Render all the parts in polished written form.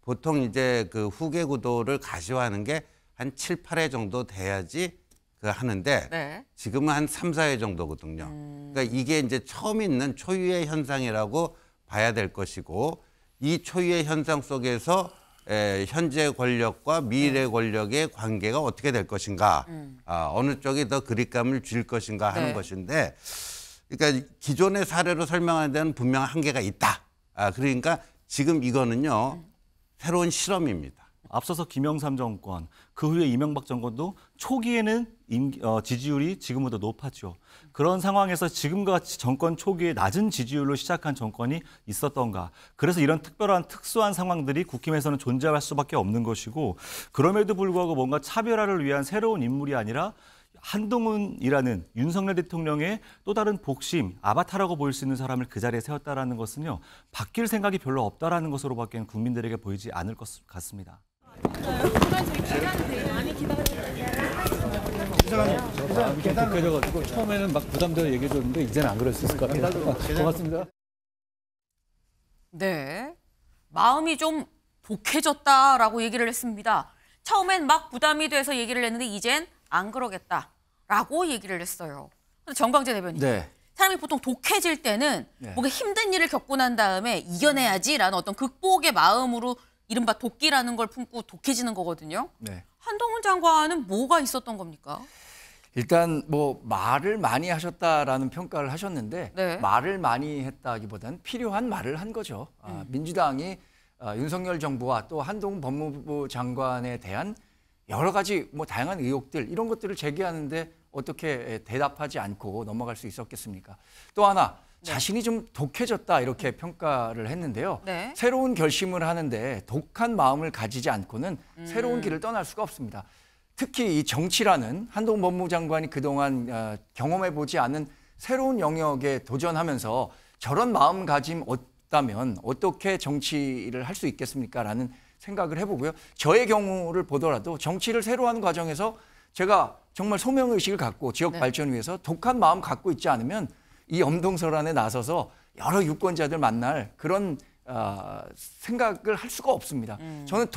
보통 이제 그 후계 구도를 가시화하는 게 한 7, 8회 정도 돼야지 그 하는데 네. 지금은 한 3, 4회 정도거든요. 그러니까 이게 이제 처음 있는 초유의 현상이라고 봐야 될 것이고 이 초유의 현상 속에서 현재 권력과 미래 권력의 관계가 어떻게 될 것인가, 어느 쪽이 더 그립감을 줄 것인가 하는 네. 것인데 그러니까 기존의 사례로 설명하는 데는 분명한 한계가 있다. 그러니까 지금 이거는요. 새로운 실험입니다. 앞서서 김영삼 정권, 그 후에 이명박 정권도 초기에는 지지율이 지금보다 높았죠. 그런 상황에서 지금과 같이 정권 초기에 낮은 지지율로 시작한 정권이 있었던가. 그래서 이런 특수한 상황들이 국힘에서는 존재할 수밖에 없는 것이고 그럼에도 불구하고 뭔가 차별화를 위한 새로운 인물이 아니라 한동훈이라는 윤석열 대통령의 또 다른 복심, 아바타라고 보일 수 있는 사람을 그 자리에 세웠다라는 것은요. 바뀔 생각이 별로 없다라는 것으로밖에 국민들에게 보이지 않을 것 같습니다. 마음이 좀 독해져가지고 처음에는 막 부담되어 얘기해줬는데 이제는 안 그럴 수 있을 것 같아요. 고맙습니다. 네, 마음이 좀 독해졌다라고 얘기를 했습니다. 처음엔 막 부담이 돼서 얘기를 했는데 이젠 안 그러겠다라고 얘기를 했어요. 근데 정광재 대변인, 네. 사람이 보통 독해질 때는 네. 뭔가 힘든 일을 겪고 난 다음에 이겨내야지라는 어떤 극복의 마음으로 이른바 도끼라는 걸 품고 독해지는 거거든요. 네. 한동훈 장관은 뭐가 있었던 겁니까? 일단 뭐 말을 많이 하셨다라는 평가를 하셨는데 네. 말을 많이 했다기보다는 필요한 말을 한 거죠. 민주당이 윤석열 정부와 또 한동훈 법무부 장관에 대한 여러 가지 뭐 다양한 의혹들 이런 것들을 제기하는데 어떻게 대답하지 않고 넘어갈 수 있었겠습니까? 또 하나 자신이 좀 독해졌다 이렇게 평가를 했는데요. 네. 새로운 결심을 하는데 독한 마음을 가지지 않고는 새로운 길을 떠날 수가 없습니다. 특히 이 정치라는 한동훈 법무부 장관이 그동안 경험해보지 않은 새로운 영역에 도전하면서 저런 마음가짐 없다면 어떻게 정치를 할 수 있겠습니까? 라는 생각을 해보고요. 저의 경우를 보더라도 정치를 새로 하는 과정에서 제가 정말 소명의식을 갖고 지역 발전을 위해서 독한 마음 갖고 있지 않으면 이 엄동설안에 나서서 여러 유권자들 만날 그런 생각을 할 수가 없습니다. 저는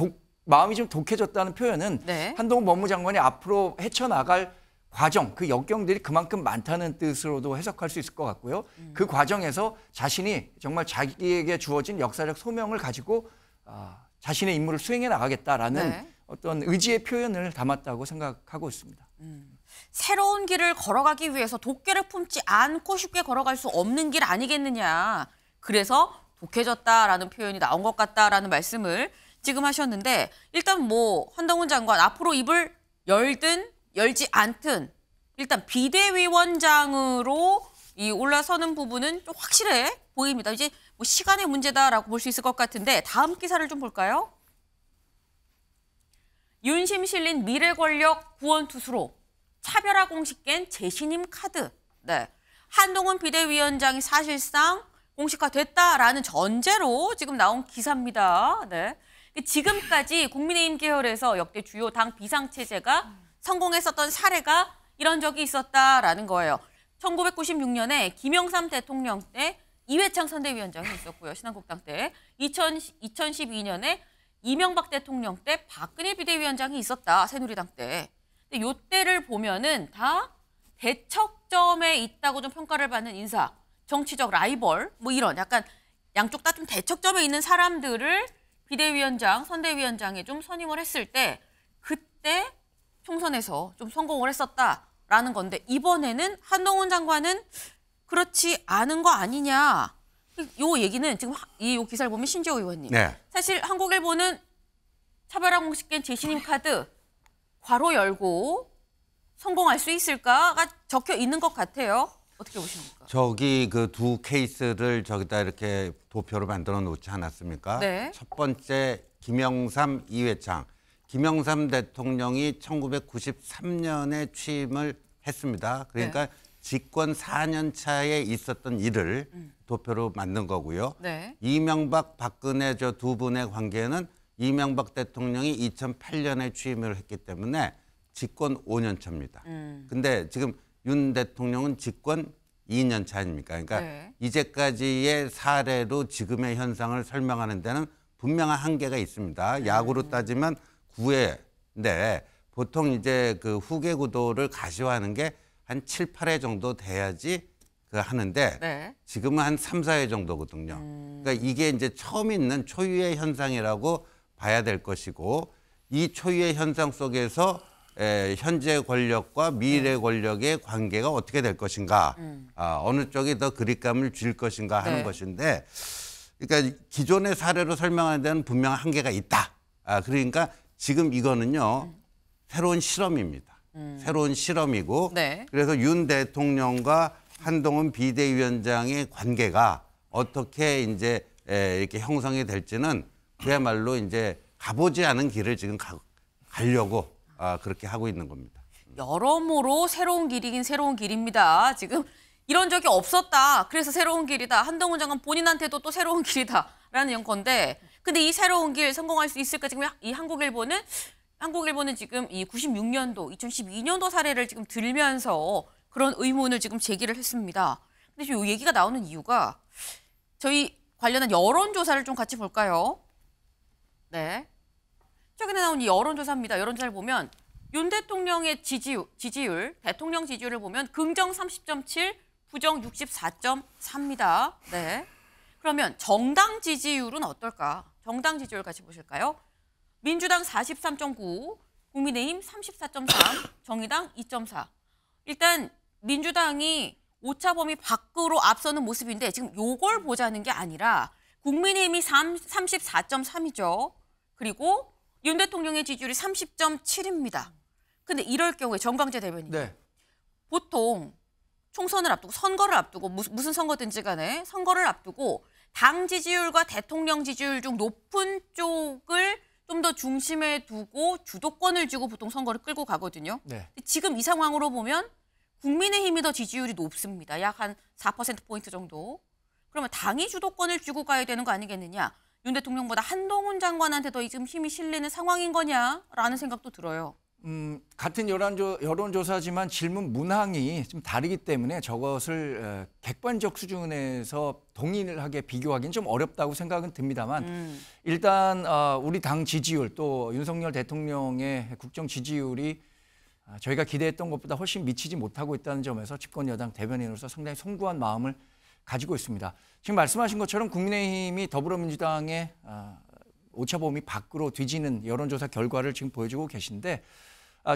마음이 좀 독해졌다는 표현은 네. 한동훈 법무장관이 앞으로 헤쳐나갈 과정, 그 역경들이 그만큼 많다는 뜻으로도 해석할 수 있을 것 같고요. 그 과정에서 자신이 정말 자기에게 주어진 역사적 소명을 가지고 자신의 임무를 수행해 나가겠다라는 네. 어떤 의지의 표현을 담았다고 생각하고 있습니다. 새로운 길을 걸어가기 위해서 도끼를 품지 않고 쉽게 걸어갈 수 없는 길 아니겠느냐. 그래서 독해졌다라는 표현이 나온 것 같다라는 말씀을 지금 하셨는데 일단 뭐 한동훈 장관 앞으로 입을 열든 열지 않든 일단 비대위원장으로 이 올라서는 부분은 좀 확실해 보입니다. 이제 뭐 시간의 문제다라고 볼 수 있을 것 같은데 다음 기사를 좀 볼까요? 윤심 실린 미래 권력 구원투수로 차별화 공식 깬 재신임 카드. 네. 한동훈 비대위원장이 사실상 공식화됐다라는 전제로 지금 나온 기사입니다. 네. 지금까지 국민의힘 계열에서 역대 주요 당 비상체제가 성공했었던 사례가 이런 적이 있었다라는 거예요. 1996년에 김영삼 대통령 때 이회창 선대위원장이 있었고요. 신한국당 때. 2012년에 이명박 대통령 때 박근혜 비대위원장이 있었다. 새누리당 때. 근데 요때를 보면은 다 대척점에 있다고 좀 평가를 받는 인사, 정치적 라이벌, 뭐 이런 약간 양쪽 다 좀 대척점에 있는 사람들을 비대위원장, 선대위원장에 좀 선임을 했을 때 그때 총선에서 좀 성공을 했었다라는 건데 이번에는 한동훈 장관은 그렇지 않은 거 아니냐. 요 얘기는 지금 요 기사를 보면 신지호 의원님. 네. 사실 한국일보는 차별화 공식 깬 재신임 카드 괄호 열고 성공할 수 있을까가 적혀 있는 것 같아요. 어떻게 보십니까? 저기 그 두 케이스를 저기다 이렇게 도표로 만들어 놓지 않았습니까? 네. 첫 번째 김영삼, 이회창. 김영삼 대통령이 1993년에 취임을 했습니다. 그러니까 집권 4년 차에 있었던 일을 도표로 만든 거고요. 네. 이명박, 박근혜 저 두 분의 관계는 이명박 대통령이 2008년에 취임을 했기 때문에 집권 5년 차입니다. 근데 지금 윤 대통령은 집권 2년 차 아닙니까? 그러니까 네. 이제까지의 사례로 지금의 현상을 설명하는 데는 분명한 한계가 있습니다. 야구로 따지면 9회인데 보통 이제 그 후계 구도를 가시화하는 게 한 7, 8회 정도 돼야지 그 하는데 네. 지금은 한 3, 4회 정도거든요. 그러니까 이게 이제 처음 있는 초유의 현상이라고 봐야 될 것이고 이 초유의 현상 속에서 현재 권력과 미래 권력의 관계가 어떻게 될 것인가, 어느 쪽이 더 그립감을 줄 것인가 하는 네. 것인데, 그러니까 기존의 사례로 설명하는 데는 분명한 한계가 있다. 그러니까 지금 이거는요 새로운 실험입니다. 새로운 실험이고, 네. 그래서 윤 대통령과 한동훈 비대위원장의 관계가 어떻게 이제 이렇게 형성이 될지는 그야말로 이제 가보지 않은 길을 지금 가려고 그렇게 하고 있는 겁니다. 여러모로 새로운 길이긴 새로운 길입니다. 지금 이런 적이 없었다. 그래서 새로운 길이다. 한동훈 장관 본인한테도 또 새로운 길이다라는 건데, 근데 이 새로운 길 성공할 수 있을까? 지금 이 한국일보는 지금 이 96년도, 2012년도 사례를 지금 들면서 그런 의문을 지금 제기를 했습니다. 근데 지금 이 얘기가 나오는 이유가 저희 관련한 여론조사를 좀 같이 볼까요? 네. 최근에 나온 이 여론조사입니다. 여론조사를 보면 윤 대통령의 지지율, 대통령 지지율을 보면 긍정 30.7, 부정 64.4입니다. 네. 그러면 정당 지지율은 어떨까? 정당 지지율 같이 보실까요? 민주당 43.9, 국민의힘 34.3, 정의당 2.4. 일단 민주당이 오차 범위 밖으로 앞서는 모습인데 지금 요걸 보자는 게 아니라 국민의힘이 34.3이죠. 그리고 윤 대통령의 지지율이 30.7입니다. 근데 이럴 경우에 정광재 대변인, 네. 보통 총선을 앞두고 선거를 앞두고 무슨 선거든지 간에 선거를 앞두고 당 지지율과 대통령 지지율 중 높은 쪽을 좀 더 중심에 두고 주도권을 쥐고 보통 선거를 끌고 가거든요. 네. 지금 이 상황으로 보면 국민의힘이 더 지지율이 높습니다. 약 한 4%포인트 정도. 그러면 당이 주도권을 쥐고 가야 되는 거 아니겠느냐. 윤 대통령보다 한동훈 장관한테 더 지금 힘이 실리는 상황인 거냐라는 생각도 들어요. 같은 여론조사지만 질문 문항이 좀 다르기 때문에 저것을 객관적 수준에서 동일하게 비교하기는 좀 어렵다고 생각은 듭니다만 일단 우리 당 지지율 또 윤석열 대통령의 국정 지지율이 저희가 기대했던 것보다 훨씬 미치지 못하고 있다는 점에서 집권 여당 대변인으로서 상당히 송구한 마음을 가지고 있습니다. 지금 말씀하신 것처럼 국민의힘이 더불어민주당의 오차범위 밖으로 뒤지는 여론조사 결과를 지금 보여주고 계신데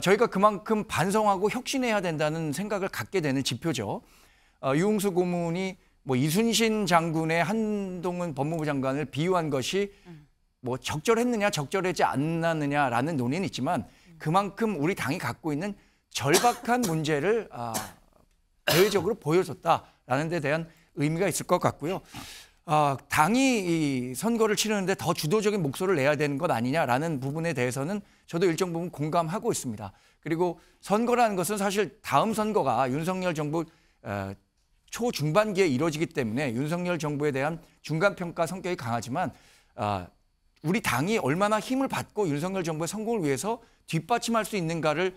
저희가 그만큼 반성하고 혁신해야 된다는 생각을 갖게 되는 지표죠. 유흥수 고문이 뭐 이순신 장군의 한동훈 법무부 장관을 비유한 것이 뭐 적절했느냐 적절하지 않았느냐라는 논의는 있지만 그만큼 우리 당이 갖고 있는 절박한 문제를 대외적으로 보여줬다라는 데 대한 의미가 있을 것 같고요. 당이 이 선거를 치르는데 더 주도적인 목소리를 내야 되는 것 아니냐라는 부분에 대해서는 저도 일정 부분 공감하고 있습니다. 그리고 선거라는 것은 사실 다음 선거가 윤석열 정부 초중반기에 이루어지기 때문에 윤석열 정부에 대한 중간평가 성격이 강하지만 우리 당이 얼마나 힘을 받고 윤석열 정부의 성공을 위해서 뒷받침할 수 있는가를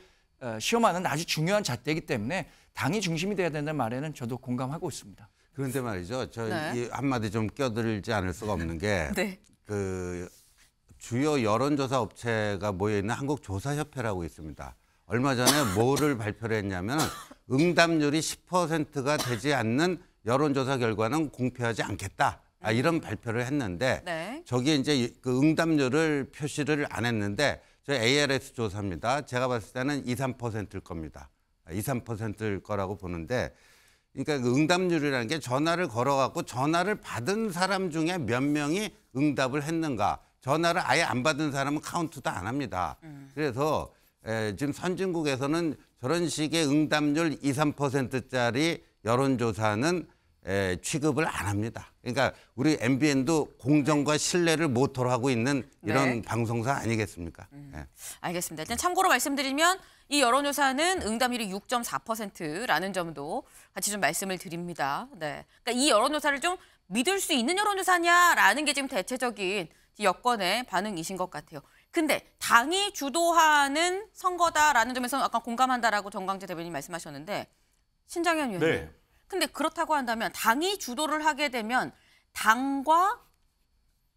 시험하는 아주 중요한 잣대이기 때문에 당이 중심이 돼야 된다는 말에는 저도 공감하고 있습니다. 그런데 말이죠. 저 네. 이 한마디 좀 껴들지 않을 수가 없는 게 네. 그 주요 여론조사 업체가 모여 있는 한국조사협회라고 있습니다. 얼마 전에 뭐를 발표를 했냐면 응답률이 10%가 되지 않는 여론조사 결과는 공표하지 않겠다. 이런 발표를 했는데 네. 저기 이제 그 응답률을 표시를 안 했는데 저 ARS 조사입니다. 제가 봤을 때는 2, 3%일 겁니다. 2, 3%일 거라고 보는데 그러니까 그 응답률이라는 게 전화를 걸어갖고 전화를 받은 사람 중에 몇 명이 응답을 했는가. 전화를 아예 안 받은 사람은 카운트도 안 합니다. 그래서 지금 선진국에서는 저런 식의 응답률 2, 3%짜리 여론조사는 취급을 안 합니다. 그러니까 우리 MBN도 공정과 신뢰를 모토로 하고 있는 이런 네. 방송사 아니겠습니까? 알겠습니다. 일단 참고로 말씀드리면 이 여론조사는 응답률이 6.4%라는 점도 같이 좀 말씀을 드립니다. 네. 그러니까 이 여론조사를 좀 믿을 수 있는 여론조사냐라는 게 지금 대체적인 여권의 반응이신 것 같아요. 근데 당이 주도하는 선거다라는 점에서 아까 공감한다라고 정광재 대변인 말씀하셨는데 신장현 위원님. 네.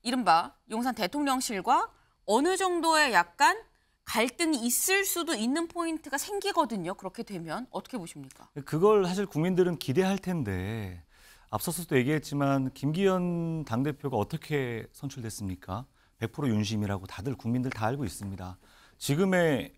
이른바 용산 대통령실과 어느 정도의 약간 갈등이 있을 수도 있는 포인트가 생기거든요. 그렇게 되면 어떻게 보십니까? 그걸 사실 국민들은 기대할 텐데 앞서서도 얘기했지만 김기현 당대표가 어떻게 선출됐습니까? 100% 윤심이라고 다들 국민들 다 알고 있습니다. 지금의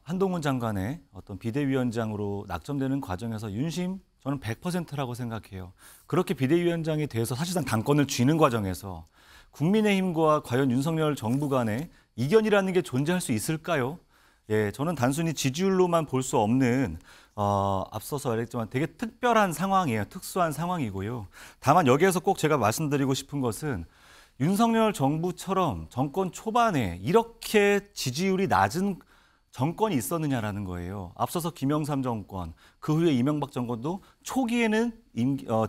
한동훈 장관의 어떤 비대위원장으로 낙점되는 과정에서 윤심 저는 100%라고 생각해요. 그렇게 비대위원장이 돼서 사실상 당권을 쥐는 과정에서 국민의힘과 과연 윤석열 정부 간에 이견이라는 게 존재할 수 있을까요? 예, 저는 단순히 지지율로만 볼 수 없는 앞서서 말했지만 되게 특별한 상황이에요. 특수한 상황이고요. 다만 여기에서 꼭 제가 말씀드리고 싶은 것은 윤석열 정부처럼 정권 초반에 이렇게 지지율이 낮은 정권이 있었느냐라는 거예요. 앞서서 김영삼 정권, 그 후에 이명박 정권도 초기에는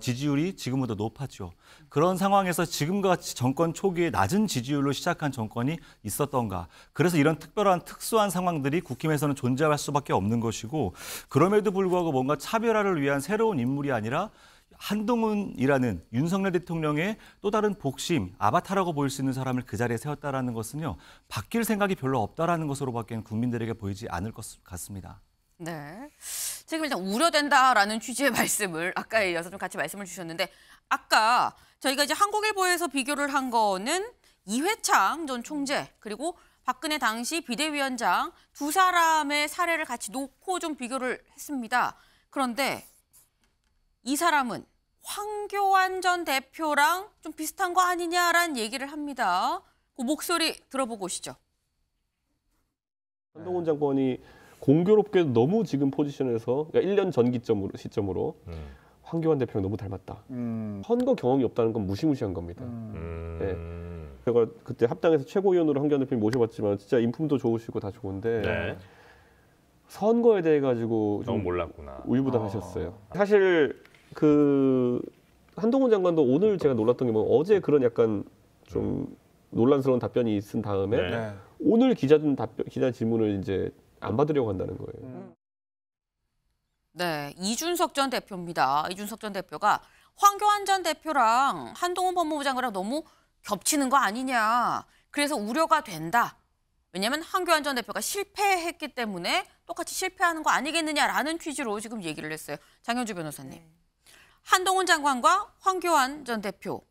지지율이 지금보다 높았죠. 그런 상황에서 지금과 같이 정권 초기에 낮은 지지율로 시작한 정권이 있었던가. 그래서 이런 특수한 상황들이 국힘에서는 존재할 수밖에 없는 것이고, 그럼에도 불구하고 뭔가 차별화를 위한 새로운 인물이 아니라 한동훈이라는 윤석열 대통령의 또 다른 복심, 아바타라고 보일 수 있는 사람을 그 자리에 세웠다라는 것은요, 바뀔 생각이 별로 없다라는 것으로밖에 국민들에게 보이지 않을 것 같습니다. 네. 지금 일단 우려된다라는 취지의 말씀을 아까에 이어서 좀 같이 말씀을 주셨는데, 아까 저희가 이제 한국일보에서 비교를 한 거는 이회창 전 총재 그리고 박근혜 당시 비대위원장 두 사람의 사례를 같이 놓고 좀 비교를 했습니다. 그런데 이 사람은 황교안 전 대표랑 좀 비슷한 거 아니냐라는 얘기를 합니다. 그 목소리 들어보고 오시죠. 한동훈 장관이 공교롭게 너무 지금 포지션에서 그러니까 1년 전 시점으로 황교안 대표랑 너무 닮았다. 선거 경험이 없다는 건 무시무시한 겁니다. 네. 제가 그때 합당에서 최고위원으로 황교안 대표님 모셔봤지만 진짜 인품도 좋으시고 다 좋은데 네. 선거에 대해 가지고 너무 좀 몰랐구나. 우유부단하셨어요. 사실 그 한동훈 장관도 오늘 제가 놀랐던 게 뭐 어제 그런 약간 좀 논란스러운 답변이 있은 다음에 네. 오늘 기자 질문을 이제 안 받으려고 한다는 거예요. 네, 이준석 전 대표입니다. 이준석 전 대표가 황교안 전 대표랑 한동훈 법무부 장관이랑 너무 겹치는 거 아니냐. 그래서 우려가 된다. 왜냐하면 황교안 전 대표가 실패했기 때문에 똑같이 실패하는 거 아니겠느냐라는 취지로 지금 얘기를 했어요. 장현주 변호사님. 네. 한동훈 장관과 황교안 전 대표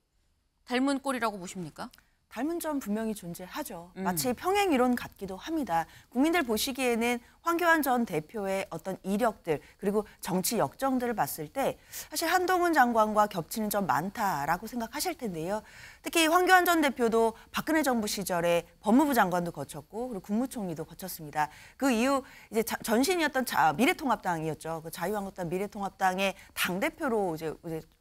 닮은 꼴이라고 보십니까? 닮은 점 분명히 존재하죠. 마치 평행 이론 같기도 합니다. 국민들 보시기에는 황교안 전 대표의 어떤 이력들 그리고 정치 역정들을 봤을 때 사실 한동훈 장관과 겹치는 점 많다라고 생각하실 텐데요. 특히 황교안 전 대표도 박근혜 정부 시절에 법무부 장관도 거쳤고 그리고 국무총리도 거쳤습니다. 그 이후 이제 전신이었던 미래통합당이었죠. 그 자유한국당 미래통합당의 당대표로 이제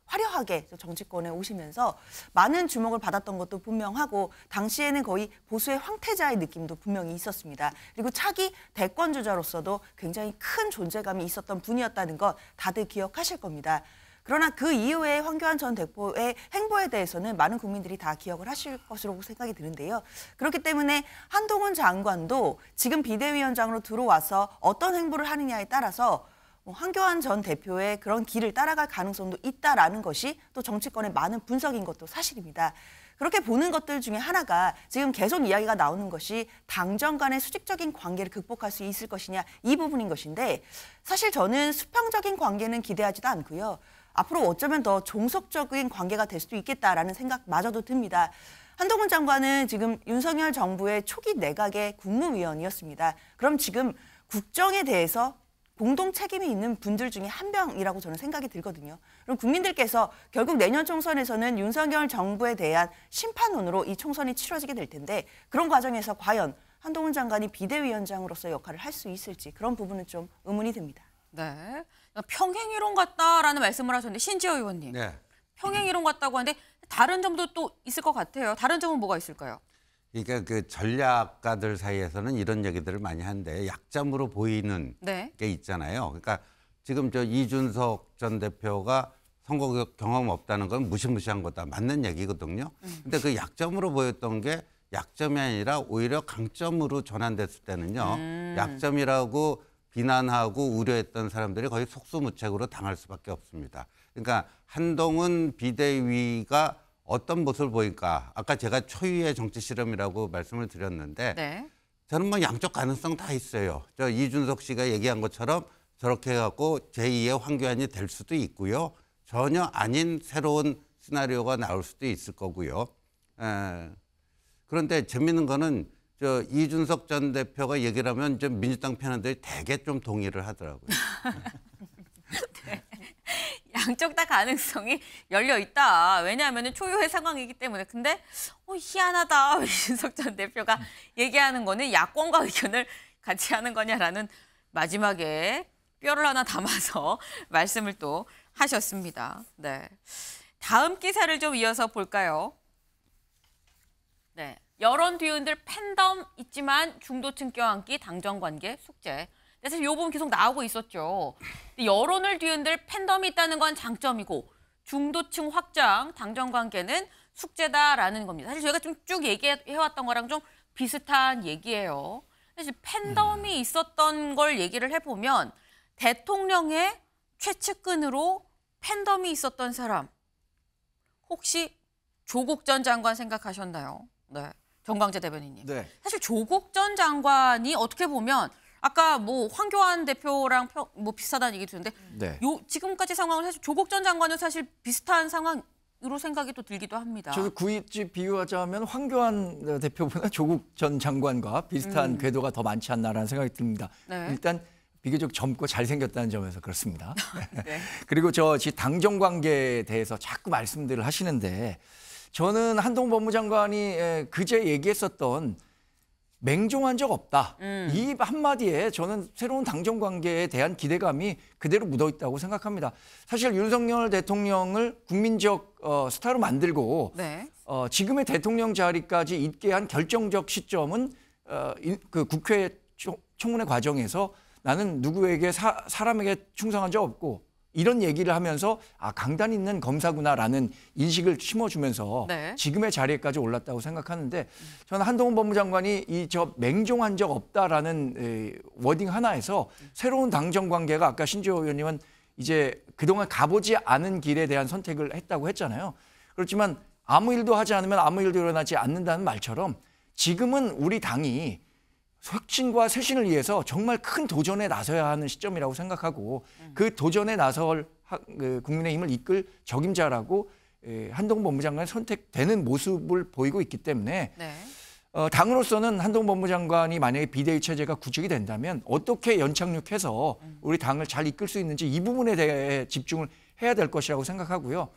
화려하게 정치권에 오시면서 많은 주목을 받았던 것도 분명하고 당시에는 거의 보수의 황태자의 느낌도 분명히 있었습니다. 그리고 차기 대권 주자로서도 굉장히 큰 존재감이 있었던 분이었다는 것 다들 기억하실 겁니다. 그러나 그 이후에 황교안 전 대표의 행보에 대해서는 많은 국민들이 다 기억을 하실 것으로 생각이 드는데요. 그렇기 때문에 한동훈 장관도 지금 비대위원장으로 들어와서 어떤 행보를 하느냐에 따라서 황교안 전 대표의 그런 길을 따라갈 가능성도 있다라는 것이 또 정치권의 많은 분석인 것도 사실입니다. 그렇게 보는 것들 중에 하나가 지금 계속 이야기가 나오는 것이 당정 간의 수직적인 관계를 극복할 수 있을 것이냐 이 부분인 것인데 사실 저는 수평적인 관계는 기대하지도 않고요. 앞으로 어쩌면 더 종속적인 관계가 될 수도 있겠다라는 생각마저도 듭니다. 한동훈 장관은 지금 윤석열 정부의 초기 내각의 국무위원이었습니다. 그럼 지금 국정에 대해서 공동 책임이 있는 분들 중에 한 명이라고 저는 생각이 들거든요. 그럼 국민들께서 결국 내년 총선에서는 윤석열 정부에 대한 심판원으로 이 총선이 치러지게 될 텐데 그런 과정에서 과연 한동훈 장관이 비대위원장으로서 역할을 할 수 있을지 그런 부분은 좀 의문이 듭니다. 네, 평행이론 같다라는 말씀을 하셨는데 신지어 의원님. 네. 평행이론 같다고 하는데 다른 점도 또 있을 것 같아요. 다른 점은 뭐가 있을까요? 그러니까 그 전략가들 사이에서는 이런 얘기들을 많이 하는데 약점으로 보이는 네. 게 있잖아요. 그러니까 지금 저 이준석 전 대표가 선거 경험 없다는 건 무시무시한 거다. 맞는 얘기거든요. 근데 그 약점으로 보였던 게 약점이 아니라 오히려 강점으로 전환됐을 때는요. 약점이라고 비난하고 우려했던 사람들이 거의 속수무책으로 당할 수밖에 없습니다. 그러니까 한동훈 비대위가 어떤 모습을 보일까? 아까 제가 초유의 정치 실험이라고 말씀을 드렸는데 네. 저는 뭐 양쪽 가능성 다 있어요. 저 이준석 씨가 얘기한 것처럼 저렇게 해갖고 제2의 황교안이 될 수도 있고요. 전혀 아닌 새로운 시나리오가 나올 수도 있을 거고요. 그런데 재밌는 거는 저 이준석 전 대표가 얘기를 하면 좀 민주당 편한들이 되게 좀 동의를 하더라고요. 네. 양쪽 다 가능성이 열려 있다. 왜냐하면 초유의 상황이기 때문에. 근데 희한하다. 이준석 전 대표가 얘기하는 거는 야권과 의견을 같이 하는 거냐라는 마지막에 뼈를 하나 담아서 말씀을 또 하셨습니다. 네. 다음 기사를 좀 이어서 볼까요? 네. 여론 뒤흔들 팬덤 있지만 중도층 껴안기 당정관계 숙제. 사실 이 부분 계속 나오고 있었죠. 여론을 뒤흔들 팬덤이 있다는 건 장점이고 중도층 확장, 당정관계는 숙제다라는 겁니다. 사실 저희가 좀 쭉 얘기해왔던 거랑 좀 비슷한 얘기예요. 사실 팬덤이 있었던 걸 얘기를 해보면 대통령의 최측근으로 팬덤이 있었던 사람 혹시 조국 전 장관 생각하셨나요? 네, 정광재 대변인님. 네. 사실 조국 전 장관이 어떻게 보면 아까 뭐 황교안 대표랑 뭐 비슷하다는 얘기 들었는데 네. 지금까지 상황은 사실 조국 전 장관은 사실 비슷한 상황으로 생각이 또 들기도 합니다. 저도 굳이 비유하자면 황교안 대표보다 조국 전 장관과 비슷한 궤도가 더 많지 않나라는 생각이 듭니다. 네. 일단 비교적 젊고 잘생겼다는 점에서 그렇습니다. 네. 그리고 당정 관계에 대해서 자꾸 말씀들을 하시는데 저는 한동훈 법무장관이 그제 얘기했었던 맹종한 적 없다. 이 한마디에 저는 새로운 당정 관계에 대한 기대감이 그대로 묻어 있다고 생각합니다. 사실 윤석열 대통령을 국민적 스타로 만들고 네. 지금의 대통령 자리까지 있게 한 결정적 시점은 그 국회 청문회 과정에서 나는 누구에게 사람에게 충성한 적 없고 이런 얘기를 하면서 강단 있는 검사구나라는 인식을 심어주면서 네. 지금의 자리에까지 올랐다고 생각하는데 저는 한동훈 법무장관이 저 맹종한 적 없다라는 워딩 하나에서 새로운 당정 관계가 아까 신지호 의원님은 이제 그동안 가보지 않은 길에 대한 선택을 했다고 했잖아요. 그렇지만 아무 일도 하지 않으면 아무 일도 일어나지 않는다는 말처럼 지금은 우리 당이 혁신과 쇄신을 위해서 정말 큰 도전에 나서야 하는 시점이라고 생각하고 그 도전에 나설 국민의힘을 이끌 적임자라고 한동훈 법무장관이 선택되는 모습을 보이고 있기 때문에 네. 당으로서는 한동훈 법무장관이 만약에 비대위 체제가 구축이 된다면 어떻게 연착륙해서 우리 당을 잘 이끌 수 있는지 이 부분에 대해 집중을 해야 될 것이라고 생각하고요.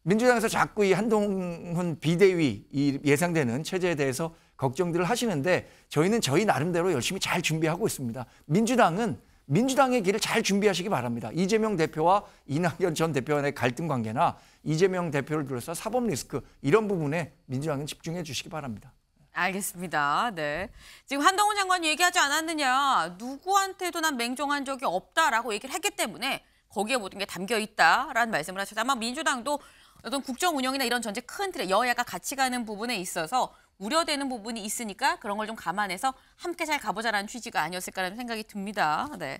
민주당에서 자꾸 이 한동훈 비대위 이 예상되는 체제에 대해서 걱정들을 하시는데 저희는 저희 나름대로 열심히 잘 준비하고 있습니다. 민주당은 민주당의 길을 잘 준비하시기 바랍니다. 이재명 대표와 이낙연 전 대표의 갈등 관계나 이재명 대표를 둘러싸 사법 리스크 이런 부분에 민주당은 집중해 주시기 바랍니다. 알겠습니다. 네. 지금 한동훈 장관이 얘기하지 않았느냐. 누구한테도 난 맹종한 적이 없다라고 얘기를 했기 때문에 거기에 모든 게 담겨 있다라는 말씀을 하셨다. 아마 민주당도 어떤 국정 운영이나 이런 전체 큰 틀에 여야가 같이 가는 부분에 있어서 우려되는 부분이 있으니까 그런 걸 좀 감안해서 함께 잘 가보자라는 취지가 아니었을까라는 생각이 듭니다. 네.